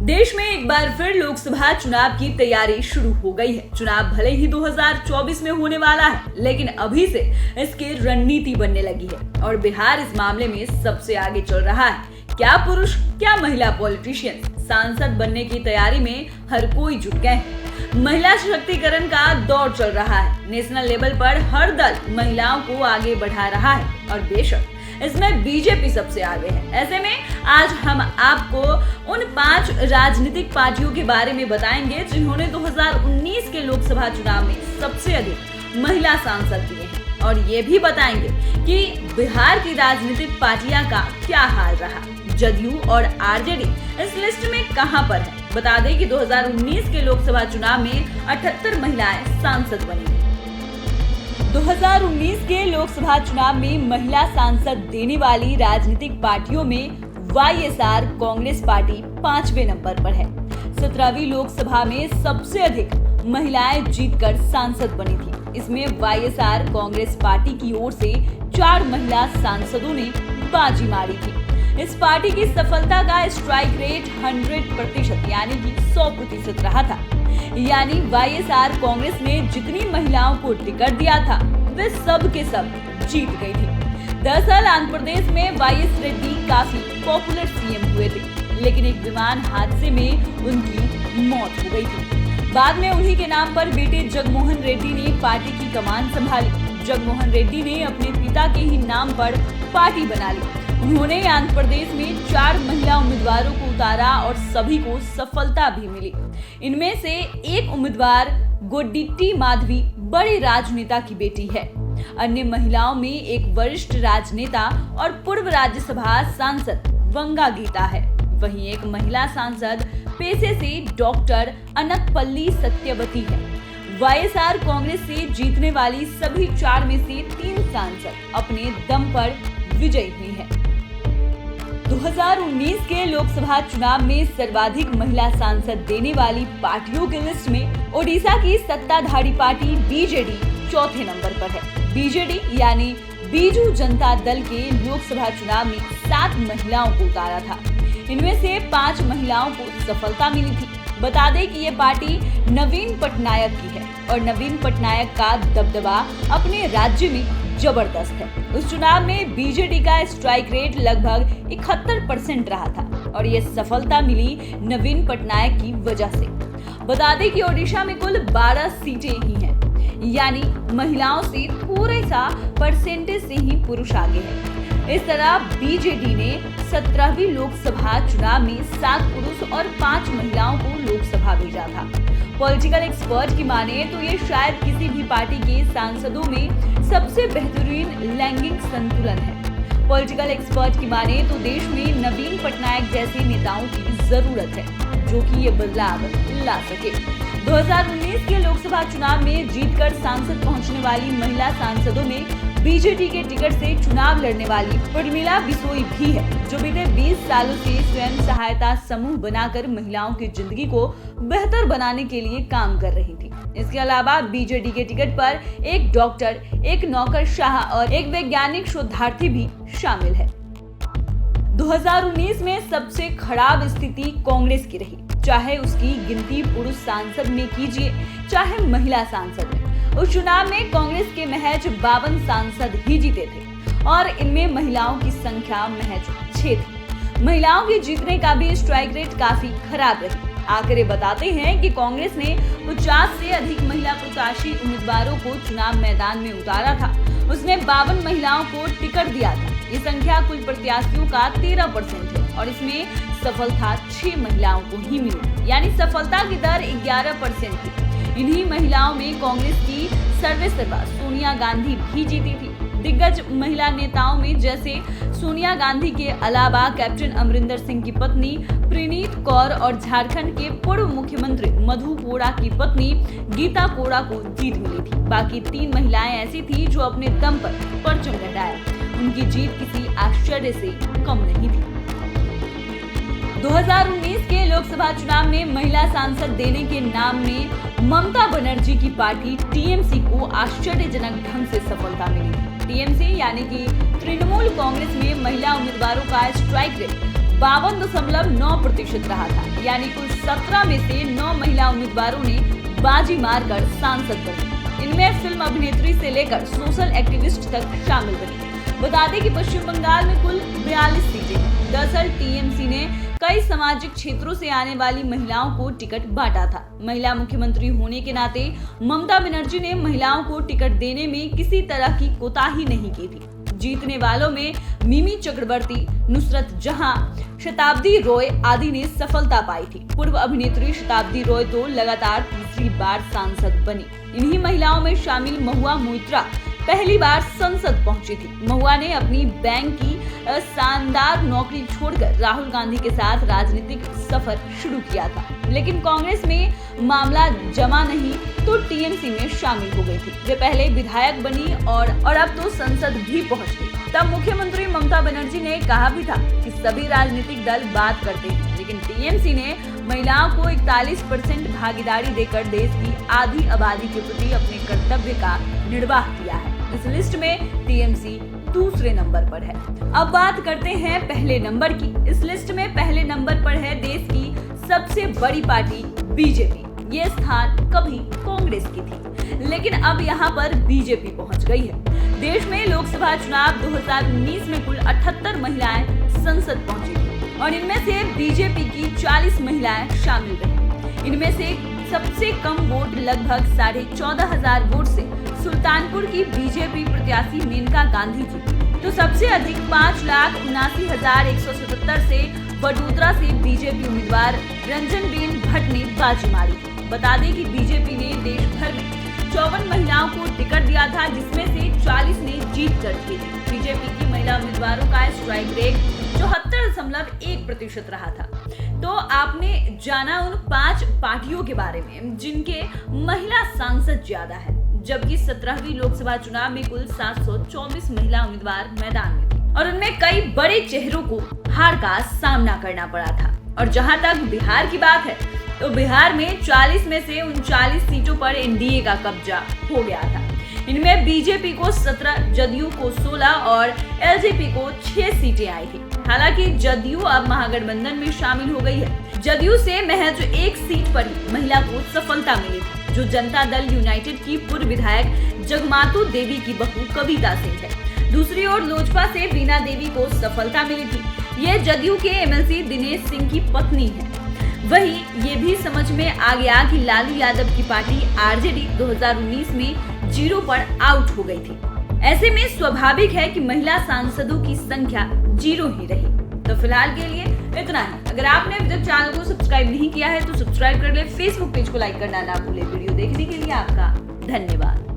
देश में एक बार फिर लोकसभा चुनाव की तैयारी शुरू हो गई है। चुनाव भले ही 2024 में होने वाला है, लेकिन अभी से इसकी रणनीति बनने लगी है और बिहार इस मामले में सबसे आगे चल रहा है। क्या पुरुष क्या महिला पॉलिटिशियंस सांसद बनने की तैयारी में हर कोई जुट गए हैं। महिला सशक्तिकरण का दौर चल रहा है। नेशनल लेवल पर हर दल महिलाओं को आगे बढ़ा रहा है और बेशक इसमें बीजेपी सबसे आगे है। ऐसे में आज हम आपको उन 5 राजनीतिक पार्टियों के बारे में बताएंगे जिन्होंने 2019 के लोकसभा चुनाव में सबसे अधिक महिला सांसद दिए हैं और ये भी बताएंगे कि बिहार की राजनीतिक पार्टियां का क्या हाल रहा। जदयू और आरजेडी इस लिस्ट में कहां पर है। बता दें कि 2019 के लोकसभा चुनाव में 78 महिलाएं सांसद बनी। 2019 के लोकसभा चुनाव में महिला सांसद देने वाली राजनीतिक पार्टियों में वाईएसआर कांग्रेस पार्टी 5वें नंबर पर है। 17वीं लोकसभा में सबसे अधिक महिलाएं जीतकर सांसद बनी थी। इसमें वाईएसआर कांग्रेस पार्टी की ओर से 4 महिला सांसदों ने बाजी मारी थी। इस पार्टी की सफलता का स्ट्राइक रेट 100% यानी कि 100% रहा था। यानी वाईएसआर कांग्रेस ने जितनी महिलाओं को टिकट दिया था वे सब के सब जीत गई थी। दरअसल आंध्र प्रदेश में वाईएस रेड्डी काफी पॉपुलर सीएम हुए थे, लेकिन एक विमान हादसे में उनकी मौत हो गई थी। बाद में उन्हीं के नाम पर बेटे जगमोहन रेड्डी ने पार्टी की कमान संभाली। जगमोहन रेड्डी ने अपने पिता के ही नाम पर पार्टी बना ली। उन्होंने आंध्र प्रदेश में 4 महिला उम्मीदवारों को उतारा और सभी को सफलता भी मिली। इनमें से एक उम्मीदवार गोड्डिट्टी माधवी बड़े राजनेता की बेटी है। अन्य महिलाओं में एक वरिष्ठ राजनेता और पूर्व राज्यसभा सांसद वंगा गीता है। वहीं एक महिला सांसद पेशे से डॉक्टर अनकपल्ली सत्यवती है। वाईएसआर कांग्रेस से जीतने वाली सभी 4 में से 3 सांसद अपने दम पर विजयी हुई है। 2019 के लोकसभा चुनाव में सर्वाधिक महिला सांसद देने वाली पार्टियों की लिस्ट में ओडिशा की सत्ताधारी पार्टी बीजेडी 4थे नंबर पर है। बीजेडी यानी बीजू जनता दल के लोकसभा चुनाव में 7 महिलाओं को उतारा था। इनमें से 5 महिलाओं को सफलता मिली थी। बता दें कि ये पार्टी नवीन पटनायक की है और नवीन पटनायक का दबदबा अपने राज्य में जबरदस्त है। उस चुनाव में बीजेडी का स्ट्राइक रेट लगभग 71% रहा था और ये सफलता मिली नवीन पटनायक की वजह से। बता दें कि ओडिशा में कुल 12 सीटें ही हैं, यानी महिलाओं से थोड़ा सा परसेंटेज से ही पुरुष आगे है। इस तरह बीजेडी ने 17वीं लोकसभा चुनाव में 7 पुरुष और 5 महिलाओं को लोकसभा भेजा था। पॉलिटिकल एक्सपर्ट की माने तो ये शायद किसी भी पार्टी के सांसदों में सबसे बेहतरीन लैंगिक संतुलन है। पॉलिटिकल एक्सपर्ट की माने तो देश में नवीन पटनायक जैसे नेताओं की जरूरत है जो कि ये बदलाव ला सके। 2019 के लोकसभा चुनाव में जीतकर सांसद पहुंचने वाली महिला सांसदों में बीजेडी के टिकट से चुनाव लड़ने वाली उर्मिला बिसोई भी है, जो बीते 20 सालों से स्वयं सहायता समूह बनाकर महिलाओं की जिंदगी को बेहतर बनाने के लिए काम कर रही थी। इसके अलावा बीजेडी के टिकट पर एक डॉक्टर, एक नौकरशाह और एक वैज्ञानिक शोधार्थी भी शामिल है। 2019 में सबसे खराब स्थिति कांग्रेस की रही, चाहे उसकी गिनती पुरुष सांसद में कीजिए चाहे महिला सांसद में। उस चुनाव में कांग्रेस के महज 52 सांसद ही जीते थे और इनमें महिलाओं की संख्या महज 6 थी। महिलाओं के जीतने का भी स्ट्राइक रेट काफी खराब रही। आंकड़े बताते हैं कि कांग्रेस ने 50 से अधिक महिला प्रत्याशी उम्मीदवारों को चुनाव मैदान में उतारा था। उसने 52 महिलाओं को टिकट दिया था। ये संख्या कुल प्रत्याशियों का 13% है और इसमें सफलता 6 महिलाओं को ही मिली, यानी सफलता की दर 11% थी। इन्हीं महिलाओं में कांग्रेस की सर्वेसर्वा सोनिया गांधी भी जीती थी। दिग्गज महिला नेताओं में जैसे सोनिया गांधी के अलावा कैप्टन अमरिंदर सिंह की पत्नी प्रीनीत कौर और झारखंड के पूर्व मुख्यमंत्री मधु कोड़ा की पत्नी गीता कोड़ा को जीत मिली थी। बाकी 3 महिलाएं ऐसी थी जो अपने दम पर परचम लहराया। उनकी जीत किसी आश्चर्य से कम नहीं थी। 2019 के लोकसभा चुनाव में महिला सांसद देने के नाम में ममता बनर्जी की पार्टी टीएमसी को आश्चर्यजनक ढंग से सफलता मिली। टीएमसी यानी कि तृणमूल कांग्रेस में महिला उम्मीदवारों का स्ट्राइक रेट 52.9% रहा था, यानी कुल 17 में से 9 महिला उम्मीदवारों ने बाजी मारकर सांसद बनी। इनमें फिल्म अभिनेत्री से लेकर सोशल एक्टिविस्ट तक शामिल बनी। बता दें कि पश्चिम बंगाल में कुल 42 सीटें हैं। दरअसल टीएमसी ने कई सामाजिक क्षेत्रों से आने वाली महिलाओं को टिकट बांटा था। महिला मुख्यमंत्री होने के नाते ममता बनर्जी ने महिलाओं को टिकट देने में किसी तरह की कोताही नहीं की थी। जीतने वालों में मिमी चक्रवर्ती, नुसरत जहां, शताब्दी रॉय आदि ने सफलता पाई थी। पूर्व अभिनेत्री शताब्दी रॉय तो लगातार तीसरी बार सांसद बनी। इन्हीं महिलाओं में शामिल महुआ मोइत्रा पहली बार संसद पहुंची थी। महुआ ने अपनी बैंक की शानदार नौकरी छोड़कर राहुल गांधी के साथ राजनीतिक सफर शुरू किया था, लेकिन कांग्रेस में मामला जमा नहीं तो टीएमसी में शामिल हो गई थी। वे पहले विधायक बनी और अब तो संसद भी पहुंच गई। तब मुख्यमंत्री ममता बनर्जी ने कहा भी था कि सभी राजनीतिक दल बात करते हैं, लेकिन टीएमसी ने महिलाओं को 41% भागीदारी देकर देश की आधी आबादी के प्रति अपने कर्तव्य का निर्वाह किया है। इस लिस्ट में टीएमसी दूसरे नंबर पर है। अब बात करते हैं पहले नंबर की। इस लिस्ट में पहले नंबर पर है देश की सबसे बड़ी पार्टी बीजेपी। ये स्थान कभी कांग्रेस की थी, लेकिन अब यहाँ पर बीजेपी पहुँच गई है। देश में लोकसभा चुनाव 2019 में कुल 78 महिलाएं संसद पहुंची थी और इनमें से बीजेपी की 40 महिलाएं शामिल रही। इनमें से सबसे कम वोट लगभग 14,500 वोट से सुल्तानपुर की बीजेपी प्रत्याशी मेनका गांधी थी, तो सबसे अधिक 5,79,177 से वडोदरा से बीजेपी उम्मीदवार रंजनबेन भट्ट ने बाजी मारी। बता दें कि बीजेपी ने देश भर में 54 महिलाओं को टिकट दिया था, जिसमें से 40 ने जीत दर्ज की थी। बीजेपी की महिला उम्मीदवारों का स्ट्राइक रेट 74.1% रहा था। तो आपने जाना उन 5 पार्टियों के बारे में जिनके महिला सांसद ज्यादा है, जबकि 17वीं लोकसभा चुनाव में कुल 724 महिला उम्मीदवार मैदान में थे और उनमें कई बड़े चेहरों को हार का सामना करना पड़ा था। और जहां तक बिहार की बात है, तो बिहार में 40 में से 39 सीटों पर एनडीए का कब्जा हो गया था। इनमें बीजेपी को 17, जदयू को 16 और एलजेपी को 6 सीटें आई थी। हालांकि जदयू अब महागठबंधन में शामिल हो गई है। जदयू से महज 1 सीट पर ही महिला को सफलता मिली थी, जो जनता दल यूनाइटेड की पूर्व विधायक जगमातु देवी की बहू कविता सिंह है। दूसरी ओर लोजपा से बीना देवी को सफलता मिली थी। ये जदयू के एमएलसी दिनेश सिंह की पत्नी है। वहीं ये भी समझ में आ गया कि लालू यादव की पार्टी आरजेडी 2019 में 0 पर आउट हो गई थी। ऐसे में स्वाभाविक है कि महिला सांसदों की संख्या 0 ही रही। तो फिलहाल के लिए इतना ही। अगर आपने अभी तक चैनल को सब्सक्राइब नहीं किया है तो सब्सक्राइब कर ले। फेसबुक पेज को लाइक करना ना भूले। वीडियो देखने के लिए आपका धन्यवाद।